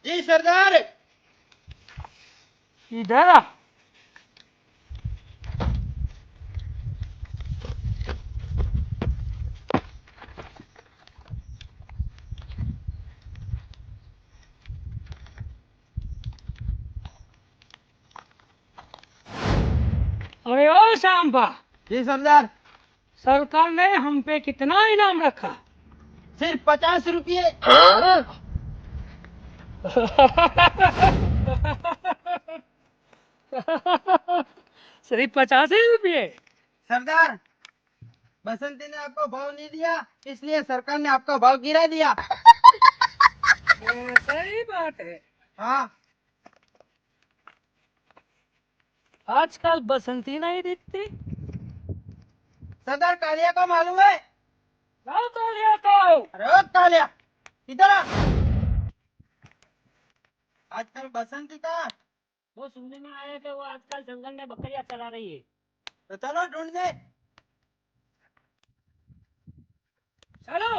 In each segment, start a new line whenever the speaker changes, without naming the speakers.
जी सरदार।
इधर आ। अरे ओ सांबा,
जी सरदार।
सरकार ने हम पे कितना इनाम रखा?
सिर्फ 50 रुपये।
सिर्फ 50 ही रुपये?
सरदार, बसंती ने आपको भाव नहीं दिया, इसलिए सरकार ने आपका भाव गिरा दिया।
सही बात है।
हाँ।
आजकल बसंती नहीं दिखती।
सरदार, कालिया को मालूम है?
क्या कर लिया तो?
अरे ओ कालिया, इधर आ। आजकल बसंती का।
वो सुनने में आया कि वो आजकल जंगल में बकरियां चला रही है।
तो चलो ढूंढने।
चलो।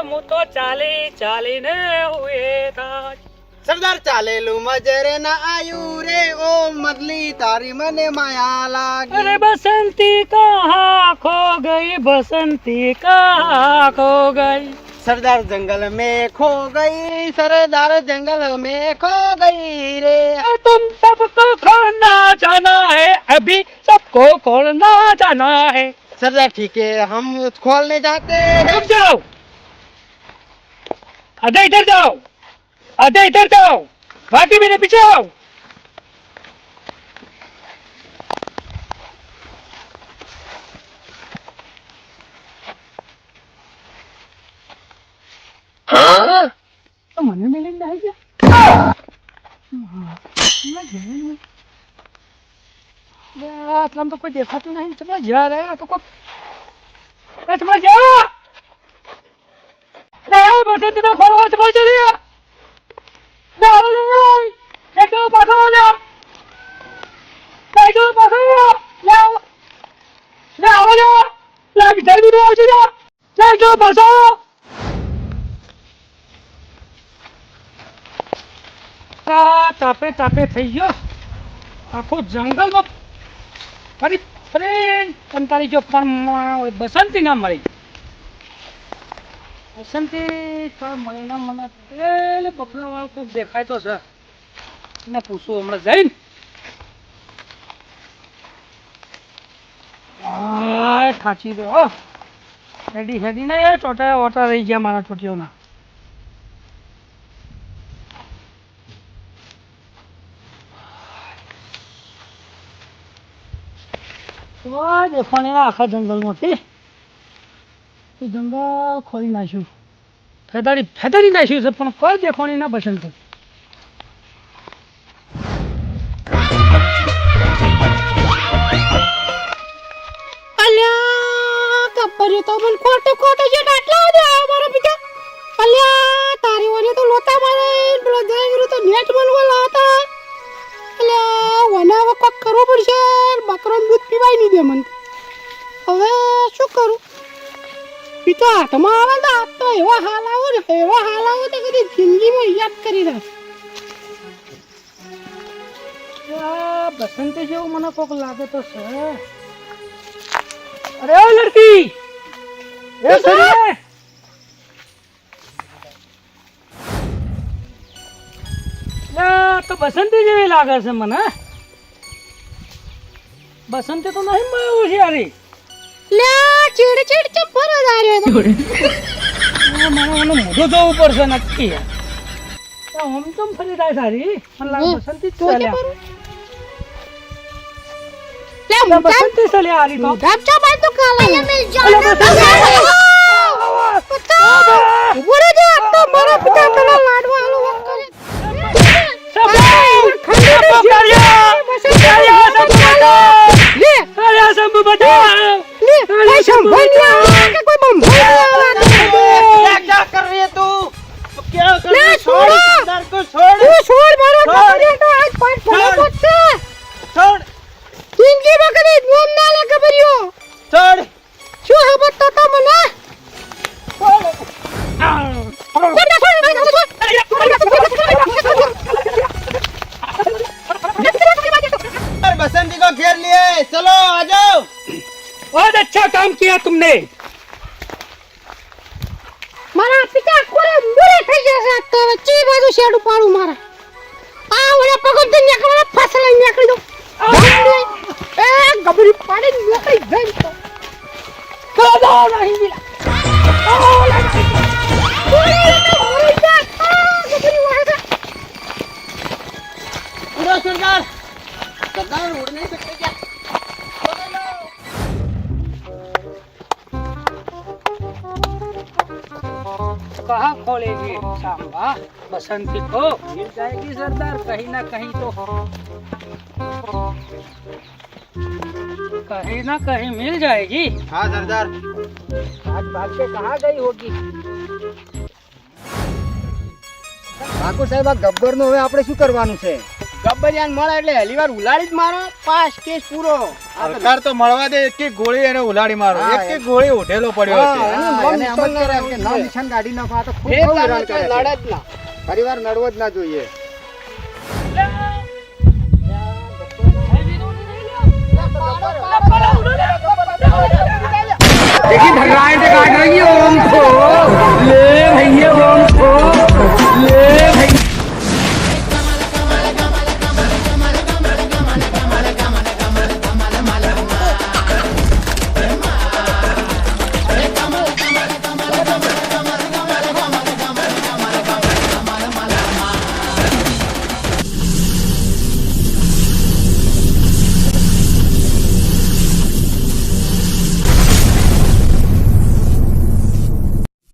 હું તો ચાલીને હુએ था।
सरदार, चालेलू मजरे ना आयु रे, ओ मरली तारी मने माया लागी।
अरे बसंती कहाँ खो गई, बसंती कहाँ खो गई?
सरदार जंगल में खो गई, सरदार जंगल में खो गई रे।
तुम सबको खोना जाना है, अभी सबको खोलना जाना है।
सरदार ठीक है, हम खोलने जाते हैं।
रुक जाओ, आधे इधर जाओ, आधे इधर जाओ, बाकी मेरे पीछे आओ। तो મને મિલિંદ આવી ગયા। આટલામાં તો કોઈ દેખાતું નહીં। તમે જ્યાં રહ્યા તો કોઈ તમે જ્યાં બસંતી ના ખોલવા તમે જઈએ એકદમ પાછો એકદમ પાછો જલ્દી આવશે એકદમ પાછો। તાપે તાપે થઈ ગયો આખો જંગલમાં ફરી ફરી કંટાળી ગયો, પણ બસંતી ના મળી। બસંતી થોડા મળીને મને પેલે બકરા વાળો ખૂબ દેખાય તો છે, એને પૂછું હમણાં જઈને। થાચી ગયો હેડી હેડી ને ચોટા ઓટા રહી ગયા મારા ચોટીઓના। દેખવાની આખા જંગલમાંથી જંગલ ખોલી નાખ્યું, ફેદારી નાખ્યું છે, પણ કોઈ દેખવાની ના પસંદ। તો મને ખોટે છે આટલા બધા મારા પિતા અલ્યા તારી ઓને તો લોતા મારે પેલો જંગલ તો નેટ મળવા હતા। અલ્યા વના હવે કોક કરવું પડશે, બકરાનું દૂધ પીવાય નહીં દે મને। હવે શું કરું? ઈ તો હાથમાં આવે ને હાથ તો એવા હાલ આવો તો કદી જિંદગીમાં યાદ કરી દે। બસંતી જેવું મને કોક લાગે તો છે। અરે ઓ લડકી,
એ સરી લે તો બસંતી જેવી લાગે છે મને બસંતી તો નહીં મળ્યું છે યારી
લે ચીડ ચીડ ચપ્પર જ આર્યો તો
મને મોઢું જોવું પડશે નક્કી યાર આમ તો ફરી જાય સારી મને લાગે બસંતી જ ચાલ્યા
લે
બસંતી ચાલ્યા હારી તો
ઢાપચા બાઈ તો કાલે મેલ
અલે બસંતી
ઉભો રહેજો તો મારા પિતા તને લાડવા આલો વાત કરે
क्या कर रही है तू क्या कर रही है छोड़ सरदार को छोड़
છોડ મારો છોડ તો આજ પાંચ ફોટો છે
छोड़
જિંદગી માં કદી નોમ ના લે ખબરિયો
छोड़
શું હબત તો મને
बसंती को घेर लिए चलो आ जाओ
बहुत अच्छा काम किया तुमने
મારા પિતા કોરે મૂરે થઈ જશે તો ચી બાજુ શેડ પાડું મારા આ ઓલા પગમ થી નીકળવા ફસલા નીકળી દો એ ગબરી પાડી નીકળી ગઈ તો કદા નહીં મિલા ઓલા
उड़ो सरदार सरदार उड़ नहीं सकते क्या
कहाँ खोलेगी सांबा बसंती को मिल जाएगी सरदार कहीं ना कहीं तो कहीं ना कहीं मिल जाएगी
हाँ सरदार
आज भाग के कहाँ गई होगी
ઠાકોર સાહેબ આ ગબ્બર નો હવે આપણે શું કરવાનું છે
ગબ્બરિયાન મળે એટલે હેલીવાર ઉલાડી જ મારો પાસ કેસ પૂરો
સરકાર તો મળવા દે એક એક ગોળી એને ઉલાડી મારો
હા,
એક એક ગોળી ઉઠેલો પડ્યો છે
હા,
એને એમ જ
નિશાન
કરે
ના
કે
રાખવું
નામ
જોઈએ.
નિશાન કાઢી નાખો આ તો ખૂબ
એ
બહુ
તારે
હેરાન કરે
લડે
છે
જ ના
પરિવાર નડવો જ ના જોઈએ